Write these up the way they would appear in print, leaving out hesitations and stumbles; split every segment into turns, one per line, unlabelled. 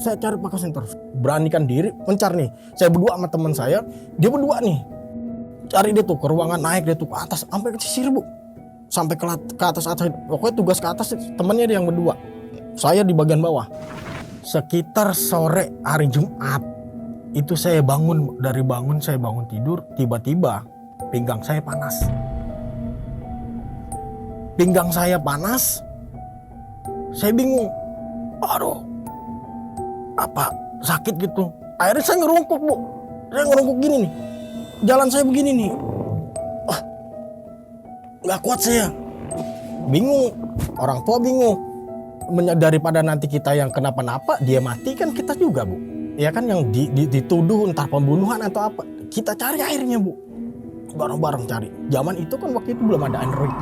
Saya cari Pak Kosen terus. Beranikan diri, mencar nih. Saya berdua sama teman saya, dia berdua nih. Cari dia tuh ke ruangan, naik dia tuh ke atas, sampai ke sisir bu. Sampai ke atas. Pokoknya tugas ke atas, temannya dia yang berdua. Saya di bagian bawah. Sekitar sore hari Jumat, itu saya bangun tidur, tiba-tiba pinggang saya panas. Saya bingung. Aduh, apa sakit gitu. Akhirnya saya ngerungkuk bu. Saya ngerungkuk gini nih. Jalan saya begini nih. Gak kuat saya. Bingung. Orang tua bingung. Daripada nanti kita yang kenapa-napa, dia mati kan kita juga bu. Ya kan yang dituduh entah pembunuhan atau apa. Kita cari akhirnya bu. Bareng-bareng cari. Zaman itu kan waktu itu belum ada Android.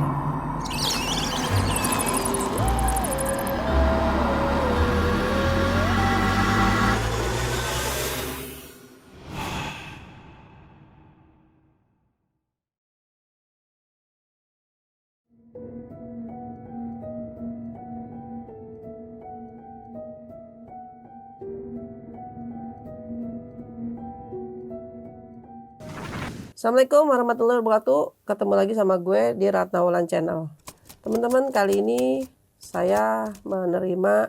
Assalamualaikum warahmatullahi wabarakatuh. Ketemu lagi sama gue di Ratna Wulan Channel. Teman-teman, kali ini saya menerima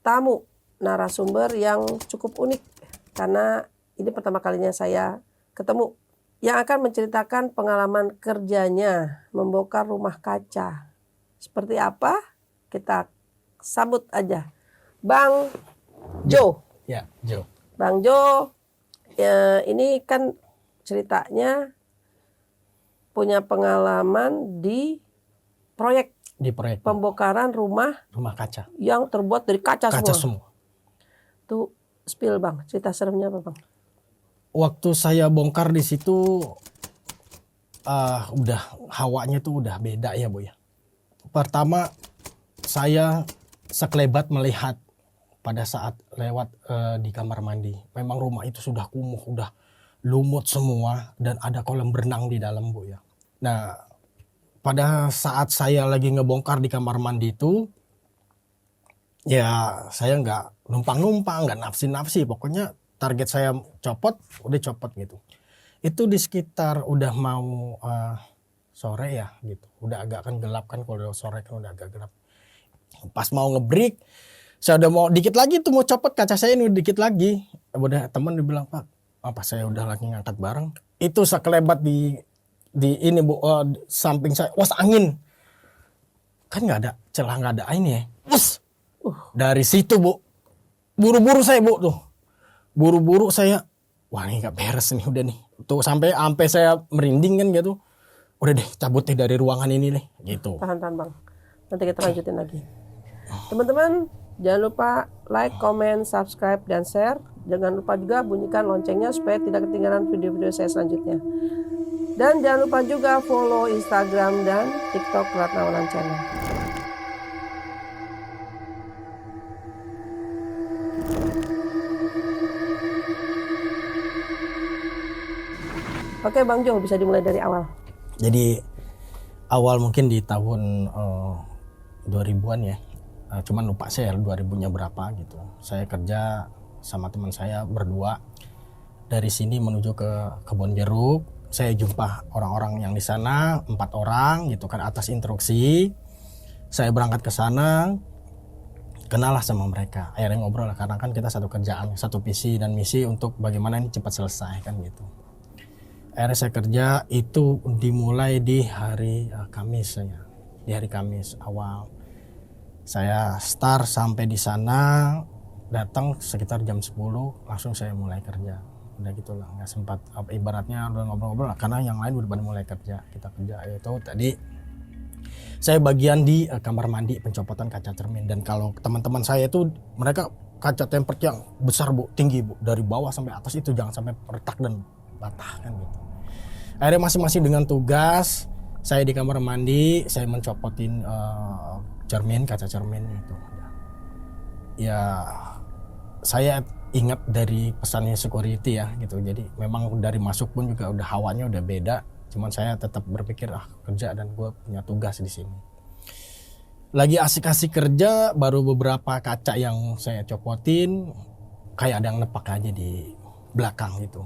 tamu narasumber yang cukup unik karena ini pertama kalinya saya ketemu, yang akan menceritakan pengalaman kerjanya membongkar rumah kaca. Seperti apa? Kita sambut aja Bang Jo.
Ya, Jo.
Bang Jo, ini kan ceritanya punya pengalaman di proyek pembongkaran rumah
kaca
yang terbuat dari kaca
semua.
Tuh spill bang, cerita seremnya apa bang?
Waktu saya bongkar di situ udah hawanya tuh udah beda ya bu ya. Pertama saya sekelebat melihat pada saat lewat di kamar mandi. Memang rumah itu sudah kumuh, udah lumut semua dan ada kolam berenang di dalam bu ya. Nah pada saat saya lagi ngebongkar di kamar mandi itu, ya saya nggak numpang-numpang, nggak nafsi-nafsi. Pokoknya target saya udah copot gitu. Itu di sekitar udah mau sore ya gitu. Udah agak kan gelap kan, kalau sore kan udah agak gelap. Pas mau ngebreak, saya udah mau dikit lagi tuh mau copot kaca saya ini dikit lagi. Udah teman dibilang, Pak, apa saya udah lagi ngangkat barang. Itu sekelebat di ini bu, samping saya, was angin. Kan nggak ada celah, nggak ada ini ya. Dari situ bu, buru-buru saya bu tuh. Buru-buru saya, wah ini nggak beres nih udah nih. Tuh sampai saya merinding kan gitu. Udah deh cabut deh dari ruangan ini nih gitu.
Tahan bang, nanti kita lanjutin lagi. Teman-teman jangan lupa like, comment, subscribe, dan share. Jangan lupa juga bunyikan loncengnya supaya tidak ketinggalan video-video saya selanjutnya. Dan jangan lupa juga follow Instagram dan TikTok Ratna Wulan Channel. Oke Bang Jo, bisa dimulai dari awal.
Jadi awal mungkin di tahun 2000-an ya. Cuman lupa saya 2000-nya berapa gitu. Saya kerja sama teman saya berdua dari sini menuju ke kebun jeruk. Saya jumpa orang-orang yang di sana, 4 orang gitu kan atas instruksi. Saya berangkat ke sana, kenalah sama mereka. Akhirnya ngobrol lah karena kan kita satu kerjaan, satu visi dan misi untuk bagaimana ini cepat selesai kan gitu. Akhirnya saya kerja itu dimulai di hari Kamis ya. Di hari Kamis awal. Saya start sampai di sana, datang sekitar jam 10 langsung saya mulai kerja. Udah gitulah, nggak sempat ibaratnya udah ngobrol-ngobrol lah, karena yang lain udah pada mulai kerja. Kita kerja itu tadi saya bagian di kamar mandi pencopotan kaca cermin. Dan kalau teman-teman saya itu mereka kaca tempered yang besar bu, tinggi bu, dari bawah sampai atas itu jangan sampai retak dan patah kan gitu. Akhirnya masing-masing dengan tugas. Saya di kamar mandi, saya mencopotin kaca cermin itu. Ya saya ingat dari pesannya security ya gitu. Jadi memang dari masuk pun juga udah hawanya udah beda. Cuman saya tetap berpikir kerja dan gue punya tugas di sini. Lagi asik-asik kerja, baru beberapa kaca yang saya copotin, kayak ada yang nepak aja di belakang gitu.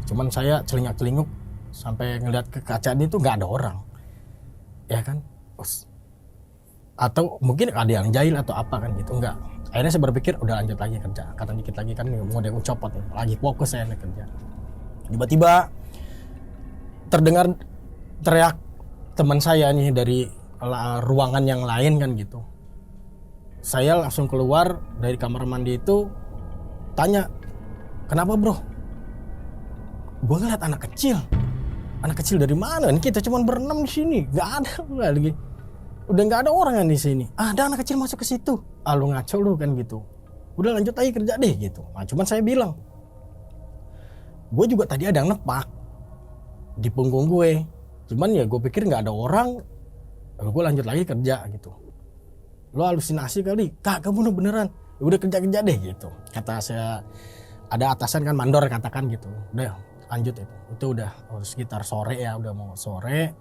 Cuman saya celingak-celinguk sampai ngeliat ke kaca ini tuh nggak ada orang, ya kan? Atau mungkin ada yang jahil atau apa kan gitu, enggak. Akhirnya saya berpikir udah lanjut lagi kerja, karena dikit lagi kan mau dia copot nih, lagi fokus saya nih kerja. Tiba-tiba terdengar teriak teman saya nih dari ruangan yang lain kan gitu. Saya langsung keluar dari kamar mandi itu, tanya, kenapa bro? Gue ngeliat anak kecil dari mana? Ini kita cuma berenam di sini, nggak ada lagi. Udah nggak ada orang yang di sini. Ada anak kecil masuk ke situ. Lu ngaco lu kan gitu. Udah lanjut aja kerja deh gitu. Nah, cuman saya bilang, gue juga tadi ada yang nepak di punggung gue. Cuman ya gue pikir nggak ada orang. Lalu gue lanjut lagi kerja gitu. Lo halusinasi kali? Kak, kamu beneran? Udah kerja deh gitu. Kata saya, ada atasan kan mandor katakan gitu. Udah lanjut itu. Itu udah sekitar sore ya, udah mau sore.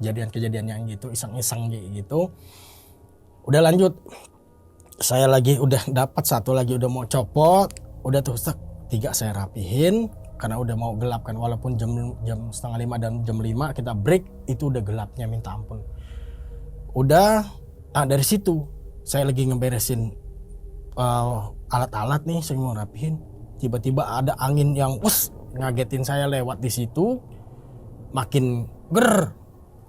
Kejadian yang gitu, iseng-iseng gitu. Udah lanjut. Saya lagi udah dapat satu lagi udah mau copot. Udah tuh 3 saya rapihin. Karena udah mau gelap kan, walaupun jam 4:30 dan jam 5 kita break, itu udah gelapnya minta ampun. Udah, dari situ saya lagi ngeberesin alat-alat nih, saya mau rapihin. Tiba-tiba ada angin yang ngagetin saya lewat di situ. Makin ger.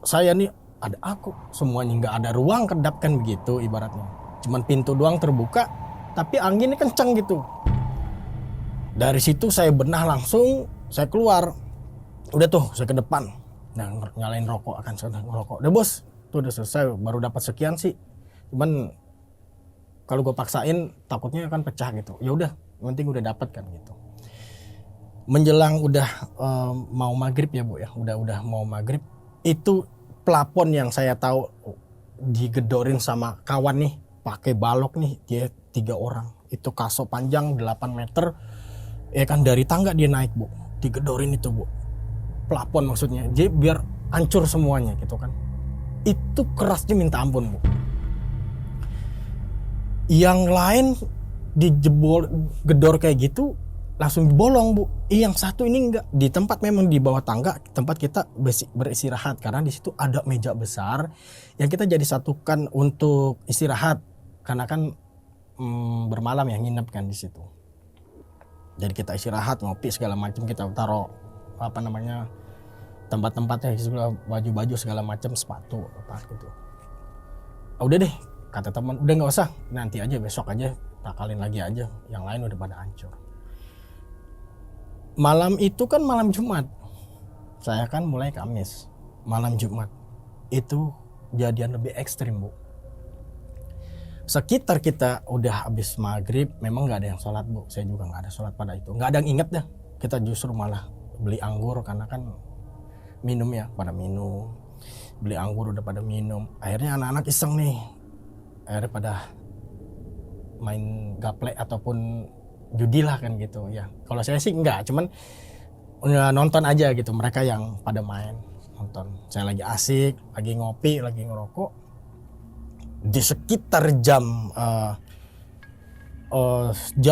Saya nih ada aku, semuanya nggak ada ruang kedap kan begitu ibaratnya. Cuman pintu doang terbuka, tapi anginnya kenceng gitu. Dari situ saya benah langsung, saya keluar. Udah tuh, saya ke depan. Nah, nyalain rokok, akan saya ngerokok. Udah bos, tuh udah selesai, baru dapat sekian sih. Cuman kalau gue paksain takutnya akan pecah gitu. Ya udah, yang penting udah dapat kan gitu. Menjelang udah mau maghrib ya Bu ya, udah mau maghrib, itu plafon yang saya tahu digedorin sama kawan nih, pakai balok nih, dia 3 orang. Itu kaso panjang 8 meter, ya kan dari tangga dia naik Bu, digedorin itu Bu. Plafon maksudnya, jadi biar hancur semuanya gitu kan. Itu kerasnya minta ampun Bu. Yang lain dijebol gedor kayak gitu langsung bolong Bu. Yang satu ini enggak, di tempat memang di bawah tangga tempat kita beristirahat, karena di situ ada meja besar yang kita jadi satukan untuk istirahat karena kan bermalam ya, nginep kan di situ. Jadi kita istirahat, ngopi segala macam, kita taruh tempat-tempatnya, baju-baju segala macam, sepatu apa gitu. Udah deh, kata teman, udah nggak usah, nanti aja, besok aja, takalin lagi aja, yang lain udah pada hancur. Malam itu kan malam Jumat, saya kan mulai Kamis, malam Jumat itu jadian lebih ekstrim Bu. Sekitar kita udah habis maghrib, memang nggak ada yang sholat Bu, saya juga nggak ada sholat pada itu, nggak ada yang inget dah. Kita justru malah beli anggur karena kan minum ya, pada minum, beli anggur udah pada minum. Akhirnya anak-anak iseng nih, akhirnya pada main gaplek ataupun judi lah kan gitu ya. Kalau saya sih enggak, cuman nonton aja gitu, mereka yang pada main nonton. Saya lagi asik, lagi ngopi, lagi ngerokok. Di sekitar jam 10,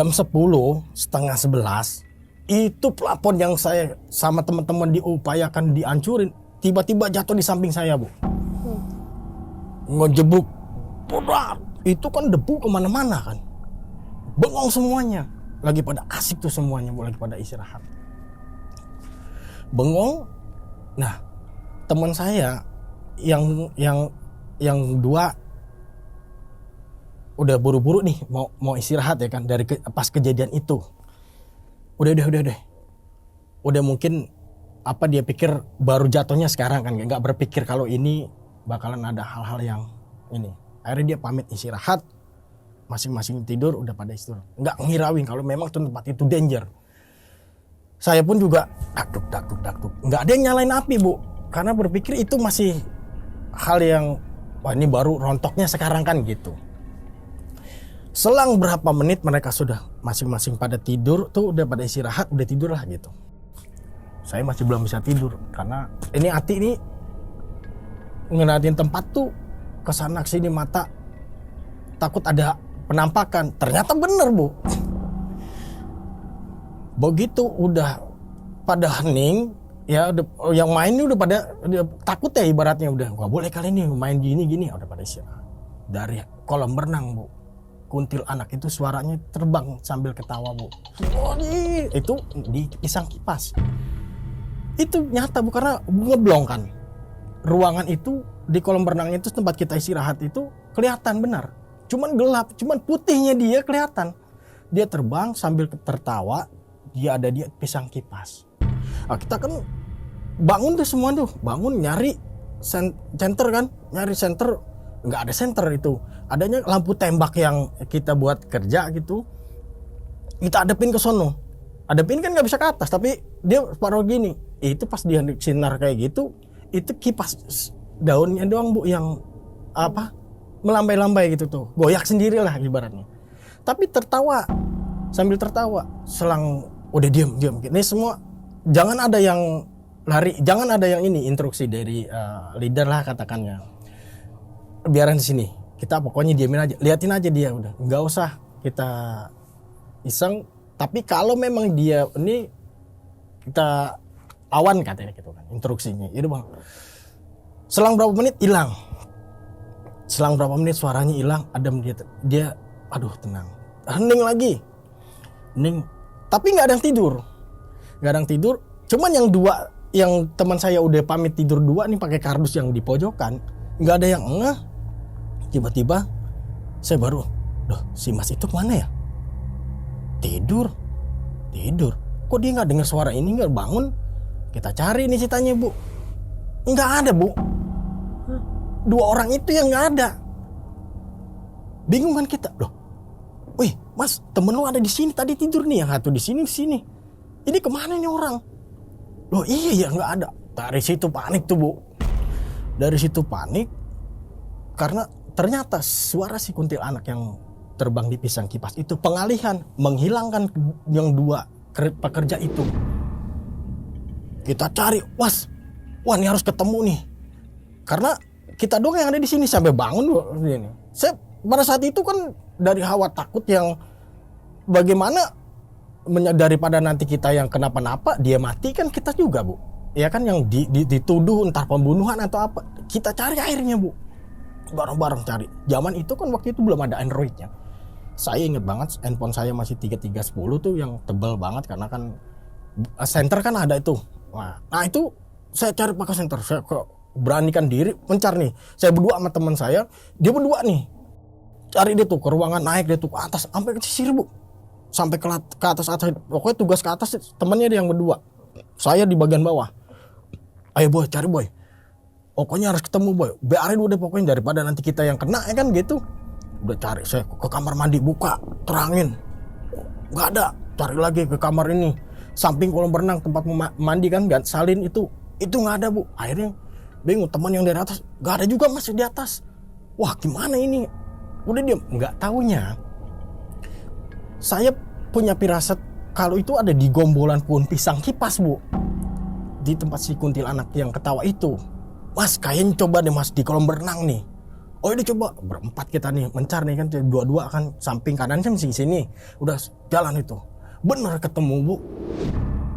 setengah 11, itu plafon yang saya sama teman-teman diupayakan dihancurin, tiba-tiba jatuh di samping saya Bu. Ngejebuk, itu kan debu kemana-mana kan, bengong semuanya. Lagi pada asik tuh semuanya Bu, lagi pada istirahat, bengong. Nah, teman saya yang 2 udah buru-buru nih mau istirahat ya kan, dari pas kejadian itu. Udah mungkin apa dia pikir baru jatuhnya sekarang kan, nggak berpikir kalau ini bakalan ada hal-hal yang ini. Akhirnya dia pamit istirahat, masing-masing tidur, udah pada istirahat, nggak ngirauin kalau memang tempat itu danger. Saya pun juga dakduk, nggak ada yang nyalain api Bu, karena berpikir itu masih hal yang wah ini baru rontoknya sekarang kan gitu. Selang berapa menit mereka sudah masing-masing pada tidur tuh, udah pada istirahat, udah tidur lah gitu. Saya masih belum bisa tidur karena ini hati ini ngeliatin tempat tuh kesana sini mata, takut ada penampakan. Ternyata bener Bu. Begitu udah pada hening, ya yang main ini udah pada takut ya ibaratnya, udah nggak boleh kali ini main gini udah pada istirahat. Dari kolam renang Bu, kuntilanak itu suaranya terbang sambil ketawa Bu. Oh, itu di pisang kipas. Itu nyata Bu, karena ngeblong kan. Ruangan itu di kolam renang itu tempat kita istirahat itu kelihatan benar. Cuman gelap, cuman putihnya dia kelihatan. Dia terbang sambil tertawa, dia ada di pisang kipas. Nah, kita kan bangun tuh semua tuh, bangun nyari center kan, nyari center, nggak ada center itu. Adanya lampu tembak yang kita buat kerja gitu. Kita adepin ke sono. Adepin kan nggak bisa ke atas, tapi dia paruh gini. Itu pas dia sinar kayak gitu, itu kipas daunnya doang Bu yang apa melambai-lambai gitu tuh, goyak sendiri lah ibaratnya. Tapi tertawa, sambil tertawa, selang udah diam. Ini semua jangan ada yang lari, jangan ada yang ini instruksi dari leader lah katakannya. Biarin di sini, kita pokoknya diamin aja, liatin aja dia udah, nggak usah kita iseng. Tapi kalau memang dia ini kita lawan katanya gitu kan instruksinya. Itu Bang. Selang berapa menit hilang. Selang berapa menit suaranya hilang, adem dia aduh tenang. Hening lagi. Hening. Tapi enggak ada yang tidur. Enggak ada yang tidur. Cuman yang dua yang teman saya udah pamit tidur dua nih pakai kardus yang di pojokan, enggak ada yang ngeh. Tiba-tiba saya baru, "Loh, si Mas itu kemana ya?" Tidur. Kok dia enggak dengar suara ini, enggak bangun? Kita cari nih ceritanya Bu. Enggak ada Bu. Dua orang itu yang enggak ada. Bingung kan kita. Loh. Wih, Mas, temen lu ada di sini tadi tidur nih, yang satu di sini. Ini kemana nih orang? Loh iya ya enggak ada. Dari situ panik tuh Bu. Dari situ panik karena ternyata suara si kuntilanak yang terbang di pisang kipas itu pengalihan, menghilangkan yang dua pekerja itu. Kita cari, wah ini harus ketemu nih. Karena kita doang yang ada di sini sampai bangun. Saya pada saat itu kan dari hawa takut yang bagaimana daripada nanti kita yang kenapa-napa, dia mati kan kita juga Bu. Ya kan yang dituduh entah pembunuhan atau apa. Kita cari akhirnya Bu. Bareng-bareng cari. Zaman itu kan waktu itu belum ada Androidnya. Saya inget banget handphone saya masih 3310 tuh yang tebal banget karena kan center kan ada itu. Nah itu saya cari pakai center, saya beranikan diri mencar nih. Saya berdua sama teman saya, dia berdua nih cari dia tuh ke ruangan, naik dia tuh ke atas sampai ke sisir Bu, sampai ke atas. Pokoknya tugas ke atas temannya dia yang berdua, saya di bagian bawah. Ayo boy, cari boy, pokoknya harus ketemu boy, biarin udah pokoknya daripada nanti kita yang kena ya kan gitu. Udah cari, saya ke kamar mandi buka, terangin, nggak ada. Cari lagi ke kamar ini, samping kolam renang tempat mandi kan, salin itu nggak ada Bu. Akhirnya bingung, teman yang dari atas nggak ada juga masih di atas. Wah gimana ini? Udah diam. Nggak taunya saya punya firasat kalau itu ada di gombolan pohon pisang kipas Bu, di tempat si kuntilanak yang ketawa itu. Mas kayaknya coba deh Mas di kolam renang nih. Oh ini coba berempat kita nih mencar nih kan, dua-dua kan, samping kanan kan sini. Udah jalan itu. Bener ketemu Bu.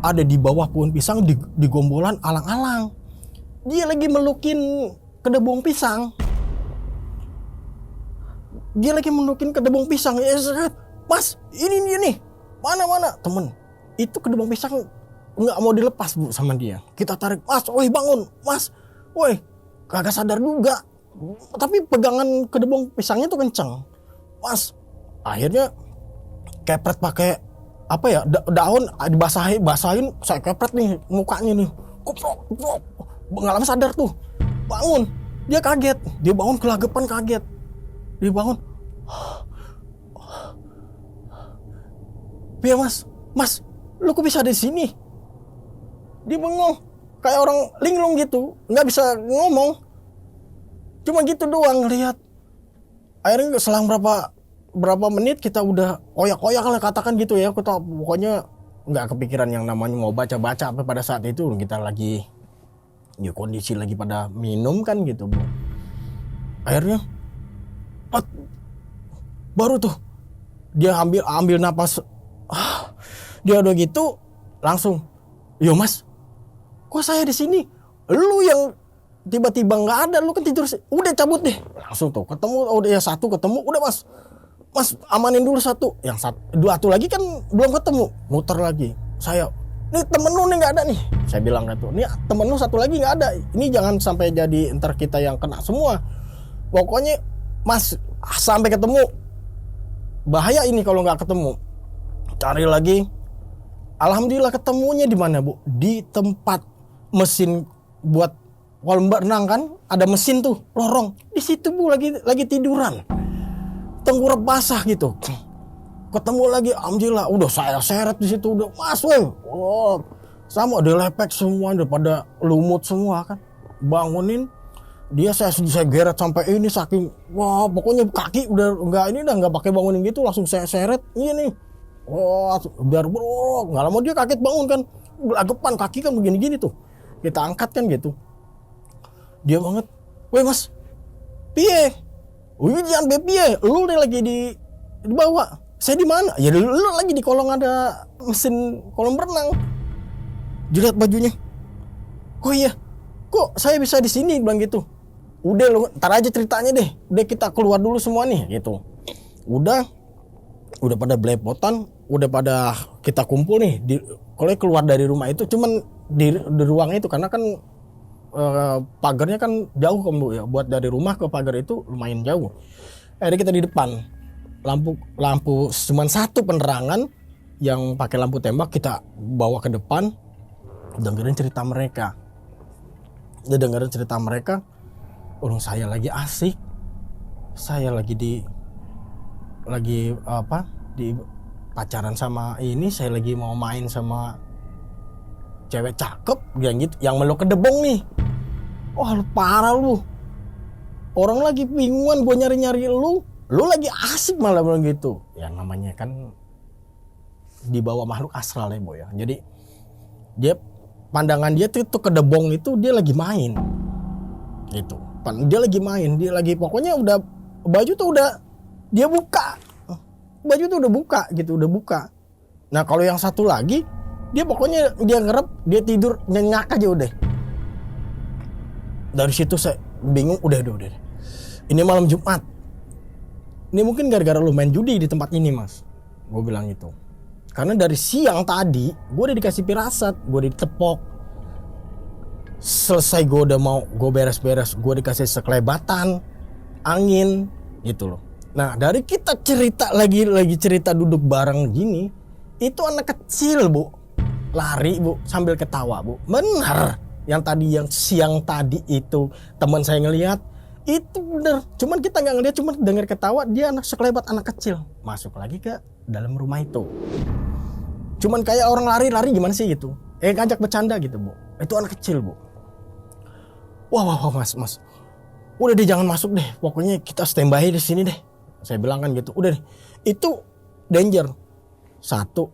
Ada di bawah pohon pisang di gombolan alang-alang. Dia lagi melukin kedebong pisang. Mas, ini dia nih. Mana? Temen. Itu kedebong pisang nggak mau dilepas Bu sama dia. Kita tarik, Mas, woi bangun, Mas. Woi, kagak sadar juga. Tapi pegangan kedebong pisangnya tuh kenceng. Mas, akhirnya kepret pakai apa ya, daun dibasahin, saya kepret nih mukanya nih. Kuprok. Nggak lama sadar tuh. Bangun. Dia kaget. Dia bangun kelagapan kaget. Dia bangun. Iya Mas, lu kok bisa ada di sini? Dia bengong, kayak orang linglung gitu, nggak bisa ngomong. Cuma gitu doang ngelihat. Akhirnya selang berapa menit kita udah koyak-koyak lah katakan gitu ya. Kita pokoknya nggak kepikiran yang namanya mau baca-baca apa pada saat itu. Kita lagi ya kondisi lagi pada minum kan gitu Bu. Akhirnya baru tuh dia ambil napas. Dia udah gitu langsung, yo mas, kok saya di sini, lu yang tiba-tiba nggak ada, lu kan tidur, udah cabut deh. Langsung tuh ketemu, udah yang satu ketemu, udah mas amanin dulu satu, yang dua lagi kan belum ketemu, muter lagi. Saya, nih temen lu nih nggak ada nih, saya bilang gitu, nih temen lu satu lagi nggak ada, ini jangan sampai jadi ntar kita yang kena semua. Pokoknya mas sampai ketemu, bahaya ini kalau nggak ketemu. Cari lagi. Alhamdulillah ketemunya di mana, Bu? Di tempat mesin buat kolam renang kan, ada mesin tuh, lorong. Di situ, Bu, lagi tiduran. Tengkurap basah gitu. Ketemu lagi, alhamdulillah, udah saya seret di situ, udah mas, sama udah lepek semua, udah pada lumut semua kan. Bangunin, dia saya geret sampai ini saking, wah pokoknya kaki udah nggak pakai bangunin gitu, langsung saya seret, ini. Biar bro, nggak lama dia kaget bangun kan, gelagepan kaki kan begini-gini tuh, kita angkat kan gitu. Dia banget, weh mas, piye? Jangan piye, lu lagi di bawah, saya di mana? Ya lu lagi di kolong, ada mesin kolam renang. Dilihat bajunya, oh iya, kok saya bisa di sini, bilang gitu. Udah lu, ntar aja ceritanya deh, udah kita keluar dulu semua nih, gitu. Udah pada belepotan, udah pada kita kumpul nih kalau keluar dari rumah itu cuman di ruang itu, karena kan pagarnya kan jauh kan Bu ya, buat dari rumah ke pagar itu lumayan jauh. Akhirnya kita di depan, lampu cuman satu penerangan yang pakai lampu tembak, kita bawa ke depan, dengerin cerita mereka. Orang saya lagi asik, saya lagi di pacaran sama ini, saya lagi mau main sama cewek cakep yang gitu, yang meluk ke debong nih. Wah lu parah lu, orang lagi bingungan gue nyari lu lagi asik malah bilang gitu. Ya namanya kan di bawah makhluk astral ya Bu ya, jadi dia pandangan dia tuh ke debong itu dia lagi main gitu, dia lagi pokoknya udah baju tuh udah dia buka, baju tuh udah buka. Nah kalau yang satu lagi, dia pokoknya dia ngerep, dia tidur nyenyak aja udah. Dari situ saya bingung, udah. Ini malam Jumat. Ini mungkin gara-gara lu main judi di tempat ini mas, gue bilang gitu. Karena dari siang tadi, gue udah dikasih firasat, gue udah ditepok. Selesai gue udah mau, gue beres-beres, gue dikasih sekelebatan, angin, gitu loh. Nah dari kita cerita lagi cerita duduk bareng gini, itu anak kecil Bu, lari Bu sambil ketawa Bu, bener. Yang siang tadi itu teman saya ngelihat, itu bener. Cuman kita nggak ngelihat, cuman dengar ketawa, dia sekelebat anak kecil masuk lagi ke dalam rumah itu. Cuman kayak orang lari gimana sih gitu, ngajak bercanda gitu Bu. Itu anak kecil Bu. Wah mas, udah deh jangan masuk deh, pokoknya kita standby di sini deh. Saya bilang kan gitu, udah deh, itu danger. Satu,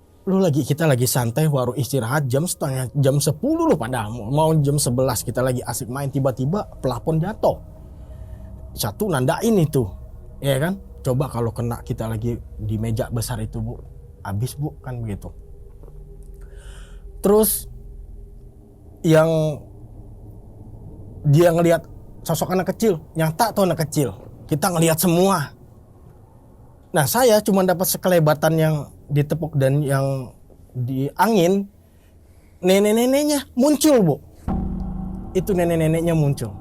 kita lagi santai baru istirahat jam 10 loh, padahal mau jam 11 kita lagi asik main, tiba-tiba pelafon jatuh. Satu nandain itu, ya kan? Coba kalau kena kita lagi di meja besar itu Bu, habis Bu kan begitu. Terus yang dia ngelihat sosok anak kecil, nyata tuh anak kecil, kita ngelihat semua. Nah saya cuma dapat sekelebatan yang ditepuk dan yang di angin. Nenek-neneknya muncul Bu, itu nenek-neneknya muncul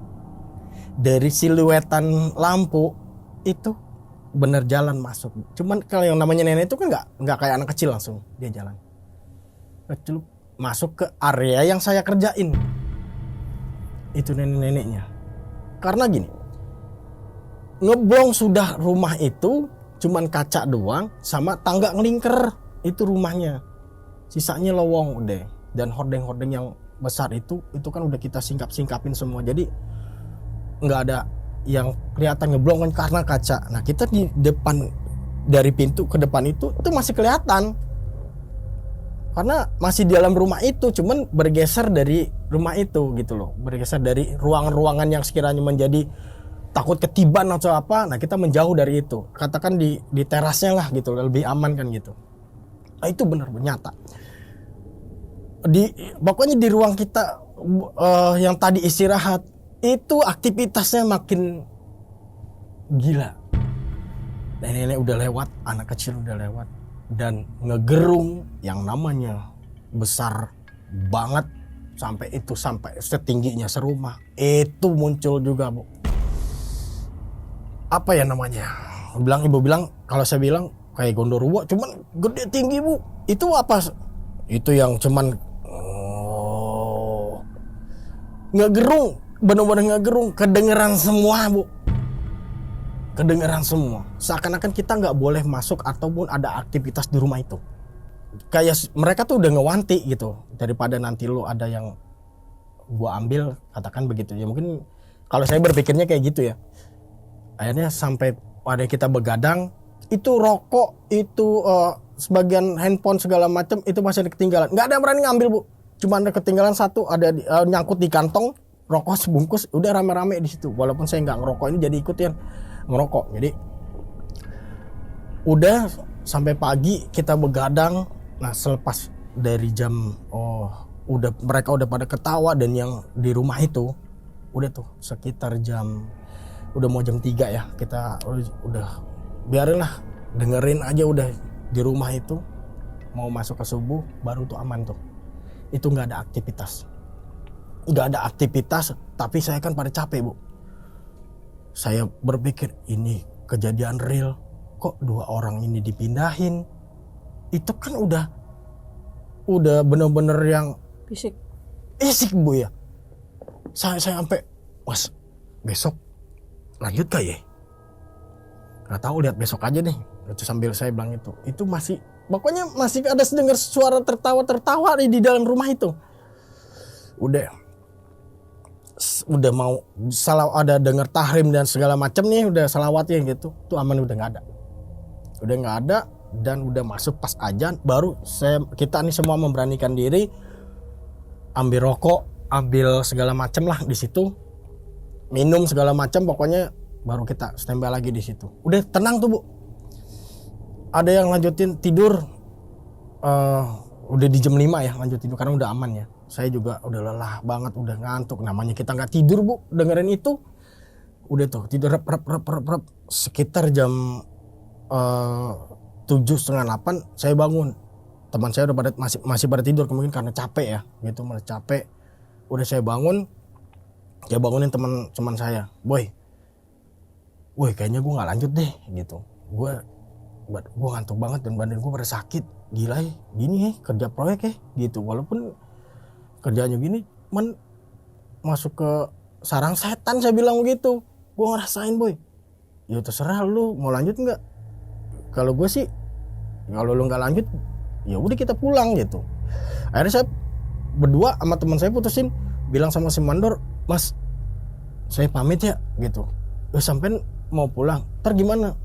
dari siluetan lampu itu, bener jalan masuk. Cuman kalau yang namanya nenek itu kan nggak kayak anak kecil, langsung dia jalan kecil masuk ke area yang saya kerjain. Itu nenek-neneknya. Karena gini, ngeblong sudah rumah itu cuman kaca doang sama tangga ngelingker, itu rumahnya. Sisanya lowong udah, dan hordeng-hordeng yang besar itu kan udah kita singkapin semua. Jadi nggak ada yang kelihatan ngeblong kan karena kaca. Nah kita di depan, dari pintu ke depan itu masih kelihatan. Karena masih di dalam rumah itu, cuman bergeser dari rumah itu gitu loh. Bergeser dari ruangan-ruangan yang sekiranya menjadi takut ketiban atau apa, nah kita menjauh dari itu. Katakan di terasnya lah gitu, lebih aman kan gitu. Nah itu benar nyata. Pokoknya di ruang kita yang tadi istirahat itu aktivitasnya makin gila. Nenek-nenek udah lewat, anak kecil udah lewat, dan ngegerung yang namanya besar banget sampai setingginya serumah. Itu muncul juga, Bu. Apa ya namanya? Ibu bilang kalau saya bilang kayak gondoruo, cuman gede tinggi, Bu. Itu apa? Itu yang cuman ngegerung, bener-bener ngegerung, kedengeran semua, Bu. Kedengeran semua. Seakan-akan kita nggak boleh masuk ataupun ada aktivitas di rumah itu. Kayak mereka tuh udah ngewanti gitu, daripada nanti lu ada yang gua ambil, katakan begitu ya. Mungkin kalau saya berpikirnya kayak gitu ya. Akhirnya sampai pada kita begadang, itu rokok, itu sebagian handphone segala macam itu masih ada ketinggalan. Nggak ada yang berani ngambil, Bu. Cuma ada ketinggalan satu, ada nyangkut di kantong, rokok sebungkus, udah rame-rame di situ. Walaupun saya nggak ngerokok, ini jadi ikutin ngerokok. Jadi udah sampai pagi kita begadang. Nah selepas dari jam mereka udah pada ketawa, dan yang di rumah itu udah tuh sekitar udah mau jam 3 ya, kita udah biarin lah, dengerin aja udah di rumah itu. Mau masuk ke subuh baru tuh aman tuh. Itu nggak ada aktivitas, tapi saya kan pada capek, Bu. Saya berpikir ini kejadian real, kok 2 orang ini dipindahin. Itu kan udah bener-bener yang fisik, Bu ya. Saya sampai, Mas, besok lanjut gak ya? Nggak tahu, lihat besok aja deh. Itu sambil saya bilang itu pokoknya masih ada dengar suara tertawa di dalam rumah itu. Udah mau ada dengar tahrim dan segala macam nih, udah salawatnya gitu, tuh aman, udah nggak ada, dan udah masuk pas azan, baru kita nih semua memberanikan diri, ambil rokok, ambil segala macam lah di situ, minum segala macam, pokoknya baru kita standby lagi di situ. Udah tenang tuh, Bu. Ada yang lanjutin tidur, udah di jam 5 ya lanjut tidur karena udah aman ya. Saya juga udah lelah banget, udah ngantuk. Namanya kita nggak tidur, Bu, dengerin itu. Udah tuh tidur rep. Sekitar jam 7:30, 8 saya bangun. Teman saya udah masih pada tidur, mungkin karena capek ya, gitu, malah capek. Udah saya bangunin teman saya, boy, kayaknya gue nggak lanjut deh, gitu. Gue ngantuk banget dan badan gue pada sakit. Gila ya, gini ya kerja proyek ya, gitu. Walaupun kerjanya gini, masuk ke sarang setan, saya bilang begitu. Gue ngerasain, boy. Ya terserah lu mau lanjut nggak. Kalau gue sih, kalau lu nggak lanjut, ya udah kita pulang gitu. Akhirnya saya berdua sama teman saya putusin, bilang sama si mandor, Mas, saya pamit ya, gitu. Sampai mau pulang, ntar gimana?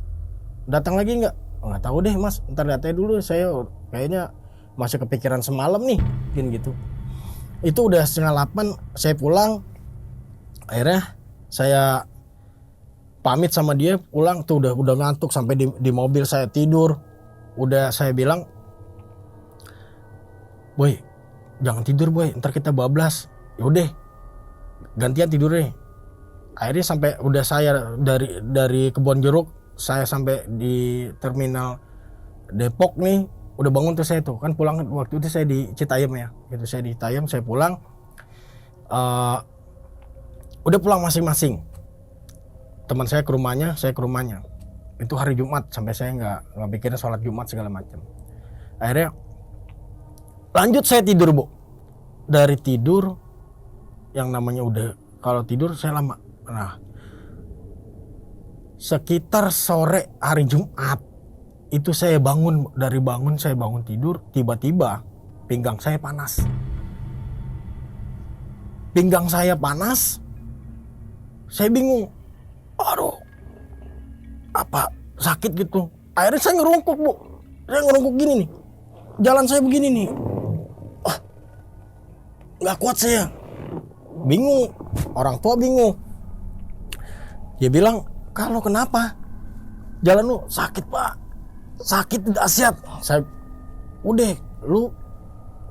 Datang lagi nggak? Nggak tahu deh, Mas, ntar datanya dulu, saya kayaknya masih kepikiran semalam nih, gitu. Itu udah 7:30 saya pulang. Akhirnya saya pamit sama dia, pulang tuh udah ngantuk, sampai di mobil saya tidur. Udah saya bilang, boy, jangan tidur, boy, ntar kita bablas. Yaudah, gantian tidur deh. Akhirnya sampai udah saya dari Kebon Jeruk, saya sampai di terminal Depok nih, udah bangun tuh saya tuh, kan pulang waktu itu saya di Citayam ya, gitu. Saya di Citayam, saya pulang, udah pulang masing-masing. Teman saya ke rumahnya, saya ke rumahnya. Itu hari Jumat, sampai saya nggak pikirin sholat Jumat segala macam. Akhirnya lanjut saya tidur, Bu. Dari tidur, yang namanya udah, kalau tidur saya lama. Nah, sekitar sore hari Jumat itu saya saya bangun tidur, tiba-tiba pinggang saya panas. Saya bingung. Aduh, apa sakit gitu. Akhirnya saya ngerungkuk, Bu. Saya ngerungkuk gini nih. Jalan saya begini nih. Nggak kuat saya. Bingung. Orang tua bingung. Dia bilang, kalau kenapa? Jalan lu sakit pak, sakit dahsyat. Saya, udah lu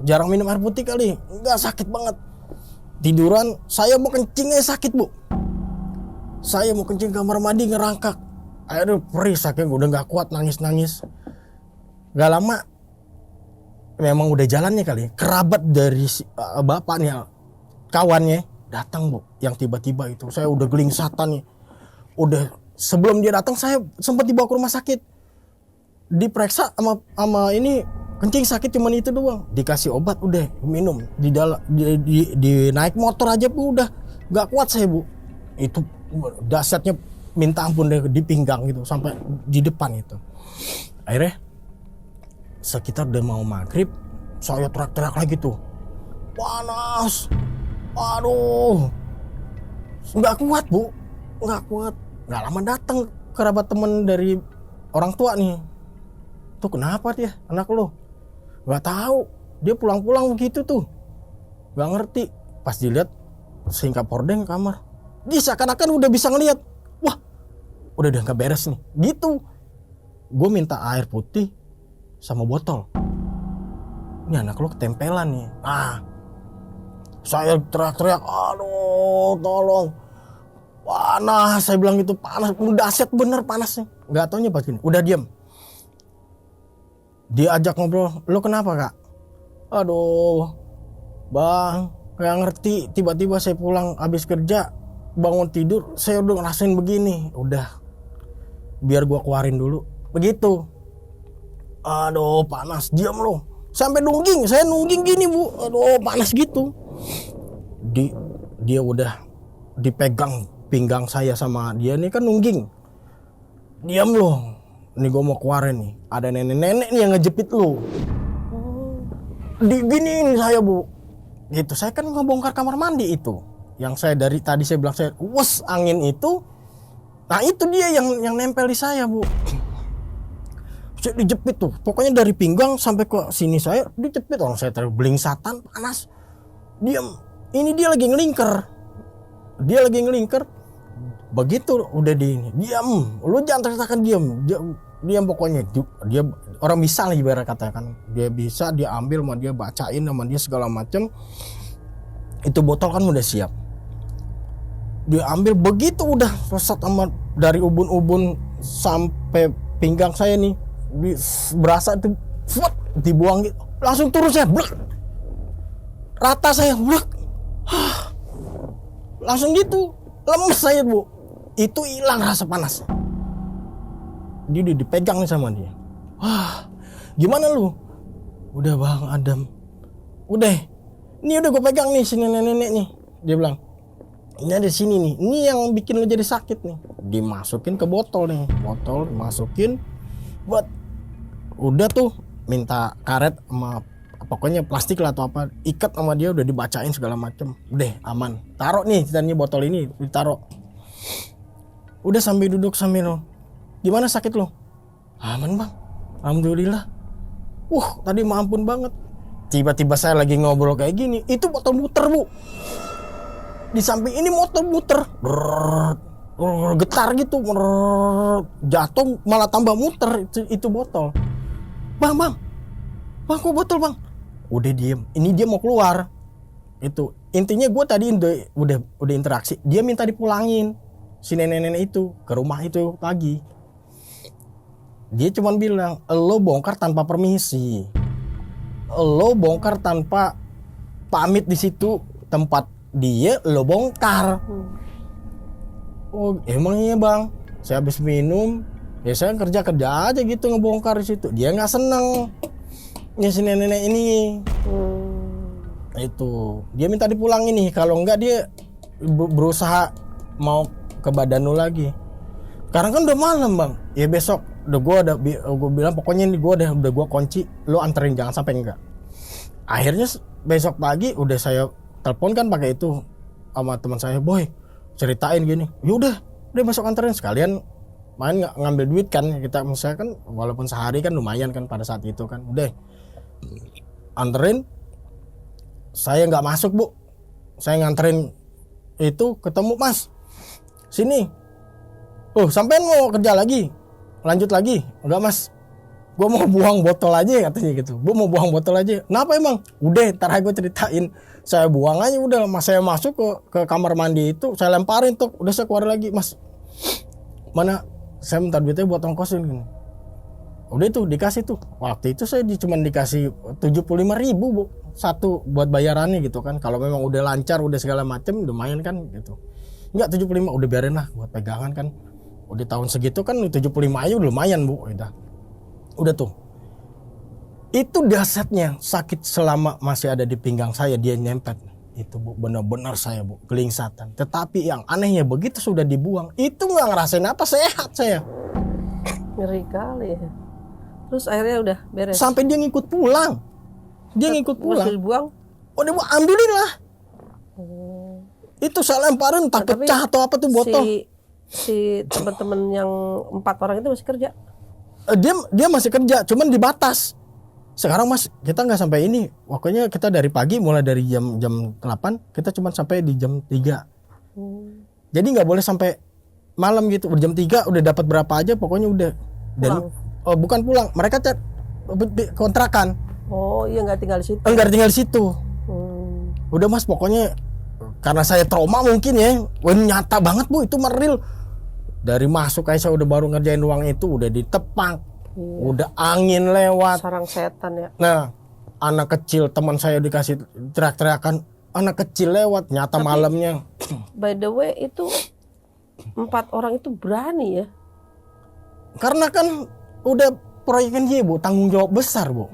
jarang minum air putih kali. Enggak, sakit banget. Tiduran, saya mau kencingnya sakit bu. Saya mau kencing kamar mandi ngerangkak. Aduh perih saking udah gak kuat nangis-nangis. Gak lama memang udah jalannya kali. Kerabat dari bapaknya, kawannya datang bu. Yang tiba-tiba itu saya udah gelingsatan nih. Udah sebelum dia datang saya sempat dibawa ke rumah sakit. Diperiksa sama ini kencing sakit cuman itu doang. Dikasih obat udah minum. Di naik motor aja bu udah gak kuat saya bu. Itu dahsyatnya minta ampun deh, di pinggang gitu sampai di depan itu. Akhirnya sekitar udah mau maghrib saya teriak-teriak lagi tuh, panas, aduh, nggak kuat bu, nggak kuat. Nggak lama datang kerabat temen dari orang tua nih. Tuh kenapa dia anak lo? Nggak tahu, dia pulang-pulang begitu tuh, nggak ngerti. Pas dilihat singkap hordeng kamar, dia seakan-akan udah bisa ngelihat. Wah, udah nggak beres nih. Gitu. Gue minta air putih sama botol. Ini anak lo ketempelan nih. Saya teriak-teriak, aduh, tolong. Panas, saya bilang gitu, panas. Udah dahsyat bener panasnya. Nggak taunya pas gini, udah diam. Dia ajak ngobrol, lo kenapa kak? Aduh, bang, nggak ngerti. Tiba-tiba saya pulang habis kerja, bangun tidur, saya udah ngerasain begini. Udah, biar gua keluarin dulu. Begitu. Aduh, panas, diam lo. Sampai nungging, saya nungging gini bu. Aduh, panas gitu. Dia udah dipegang pinggang saya sama dia nih kan nungging. Diam lo. Nih gua mau keluarin nih. Ada nenek-nenek nih yang ngejepit lo. Diginiin saya bu. Gitu, saya kan ngebongkar kamar mandi itu. Yang saya dari tadi saya bilang saya wes angin itu. Nah itu dia yang nempel di saya bu. Saya dijepit tuh, pokoknya dari pinggang sampai ke sini saya dijepit. Orang saya terblingsatan panas. Diam, ini dia lagi ngelingker. Begitu udah di ini, diam. Lu jangan teriak-teriakan, diam pokoknya. Dia orang bisa lah ibarat katakan. Dia bisa, dia ambil sama dia bacain sama dia segala macam. Itu botol kan udah siap. Dia ambil begitu udah selesai sama dari ubun-ubun sampai pinggang saya nih. Berasa itu dibuang gitu. Langsung turun saya blek. Rata saya blek. Langsung gitu lemes saya bu. Itu hilang rasa panas. Dia dipegang nih sama dia. Wah, gimana lu? Udah bang Adam. Udah. Ini udah gue pegang nih sini nenek nih. Dia bilang, ini ada sini nih. Ini yang bikin lu jadi sakit nih. Dimasukin ke botol nih. Botol dimasukin. Buat udah tuh minta karet sama pokoknya plastik lah atau apa, ikat sama dia, udah dibacain segala macem, udah aman. Taruh nih ceritanya botol ini ditaruh. Udah sambil duduk sambil, gimana sakit lo? Aman bang, alhamdulillah. Tadi mampun banget. Tiba-tiba saya lagi ngobrol kayak gini, itu botol muter bu. Di samping ini motor muter, getar gitu, jatuh malah tambah muter itu botol. Bang, kok botol bang? Udah diem, ini dia mau keluar. Itu intinya gue tadi udah interaksi. Dia minta dipulangin si nenek-nenek itu ke rumah itu lagi. Dia cuma bilang, lo bongkar tanpa permisi, lo bongkar tanpa pamit di situ tempat dia, lo bongkar. Oh emang iya bang, saya habis minum. Ya saya kerja aja gitu ngebongkar di situ. Dia nggak seneng. Ya si nenek ini. Itu dia minta dipulangin nih. Kalau enggak dia berusaha mau ke badan lu lagi. Sekarang kan udah malam bang. Ya besok udah gue bilang pokoknya ini udah gue kunci. Lu anterin jangan sampai enggak. Akhirnya besok pagi udah saya telepon kan pakai itu sama teman saya, boy ceritain gini. Yaudah besok anterin sekalian. Main ngambil duit kan kita, misalnya kan walaupun sehari kan lumayan kan pada saat itu kan. Udah anterin, saya nggak masuk bu, saya nganterin itu ketemu mas sini Oh sampean mau kerja lagi? Lanjut lagi? Enggak mas, gue mau buang botol aja katanya gitu. Gue mau buang botol aja. Kenapa emang? Udah ntar gue ceritain. Saya buang aja udah. Mas saya masuk ke kamar mandi itu, saya lemparin tuh. Udah saya keluar lagi. Mas, mana saya minta duitnya buat ongkosin gini. Udah tuh dikasih tuh. Waktu itu saya cuma dikasih 75.000 bu, satu buat bayarannya gitu kan. Kalau memang udah lancar, udah segala macem, lumayan kan gitu. Enggak 75, udah biarin lah buat pegangan kan. Udah tahun segitu kan 75 aja udah lumayan bu. Udah tuh. Itu dahsyatnya sakit selama masih ada di pinggang saya, dia nyempet. Itu bu, benar-benar saya bu, kelingsatan. Tetapi yang anehnya begitu sudah dibuang, itu nggak ngerasain apa, sehat saya.
Ngeri kali ya. Terus akhirnya udah beres.
Sampai dia ngikut pulang. Dia ngikut pulang.
Terus dibuang?
Oh dia alhamdulillah. Itu saya lemparin tak
Tapi
pecah atau apa tuh botol.
Si teman-teman yang 4 orang itu masih kerja?
Dia masih kerja, cuman dibatas. Sekarang mas kita nggak sampai ini. Pokoknya kita dari pagi mulai dari jam 8 kita cuma sampai di jam 3. Jadi nggak boleh sampai malam gitu. Jam 3 udah dapat berapa aja pokoknya udah. Dan oh bukan pulang, mereka kontrakan.
Oh iya nggak tinggal di situ.
Enggak tinggal di situ. Udah mas pokoknya karena saya trauma mungkin ya. Wah nyata banget bu, itu meril. Dari masuk kayak saya udah baru ngerjain ruang itu udah ditepang. Udah angin lewat.
Sarang setan ya.
Nah anak kecil teman saya dikasih teriak-teriakan, anak kecil lewat. Nyata malamnya.
By the way itu 4 orang itu berani ya.
Karena kan udah proyeknya dia bu, tanggung jawab besar bu.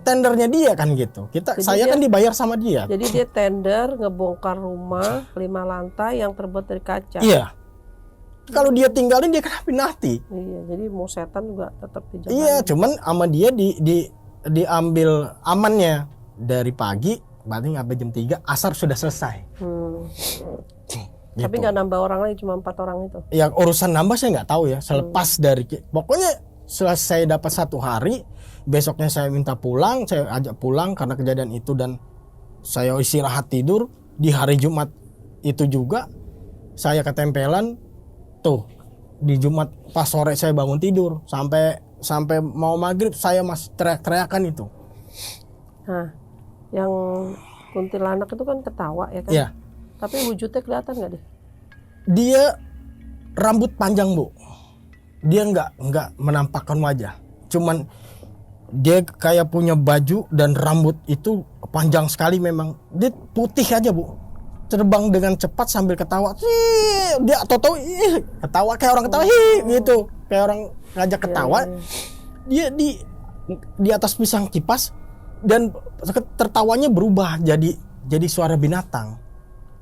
Tendernya dia kan gitu. Saya kan dibayar sama dia.
Jadi dia tender ngebongkar rumah 5 lantai yang terbuat dari kaca.
Iya. Kalau dia tinggalin dia kena penalti.
Iya, jadi mau setan juga tetap dijaga.
Iya, cuman sama dia diambil amannya dari pagi, berarti sampai jam 3 asar sudah selesai.
Tapi nggak nambah orang lagi, cuma 4 orang itu.
Ya urusan nambah saya nggak tahu ya. Selepas dari pokoknya selesai dapat 1 hari, besoknya saya minta pulang, saya ajak pulang karena kejadian itu dan saya istirahat tidur. Di hari Jumat itu juga saya ketempelan tuh di Jumat pas sore saya bangun tidur sampai mau maghrib saya masih teriak-teriakan itu.
Nah, yang kuntilanak itu kan ketawa ya kan?
Iya.
Tapi wujudnya kelihatan nggak deh?
Dia rambut panjang bu, dia nggak menampakkan wajah, cuman dia kayak punya baju dan rambut itu panjang sekali memang. Dia putih aja bu, terbang dengan cepat sambil ketawa. Dia atau ketawa kayak orang ketawa gitu, kayak orang ngajak ketawa. Dia di atas pisang kipas dan tertawanya berubah jadi suara binatang.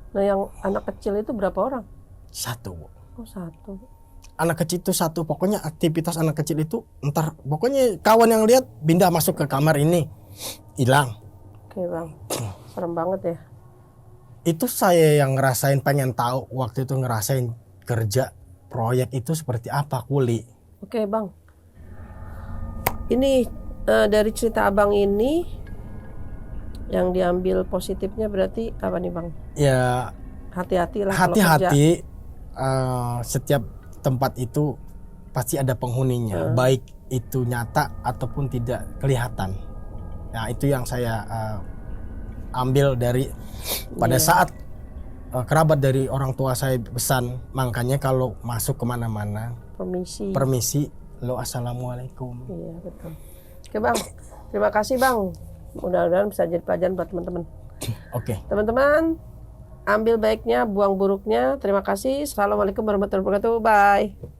Nah yang anak kecil itu berapa orang?
1 bu.
Oh 1.
Anak kecil itu 1. Pokoknya aktivitas anak kecil itu entar pokoknya kawan yang lihat pindah masuk ke kamar ini hilang.
Oke bang, serem banget ya.
Itu saya yang ngerasain, pengen tahu waktu itu ngerasain kerja proyek itu seperti apa kuli.
Oke bang, ini dari cerita abang ini yang diambil positifnya berarti apa nih bang?
Ya
hati-hati lah.
Hati-hati. Setiap tempat itu pasti ada penghuninya, baik itu nyata ataupun tidak kelihatan. Nah itu yang saya ambil dari pada saat kerabat dari orang tua saya pesan, makanya kalau masuk kemana-mana permisi lo assalamualaikum.
Iya betul. Oke bang, terima kasih bang, mudah-mudahan bisa jadi pelajaran buat teman-teman.
Oke.
Teman-teman, ambil baiknya, buang buruknya. Terima kasih. Assalamualaikum warahmatullahi wabarakatuh. Bye.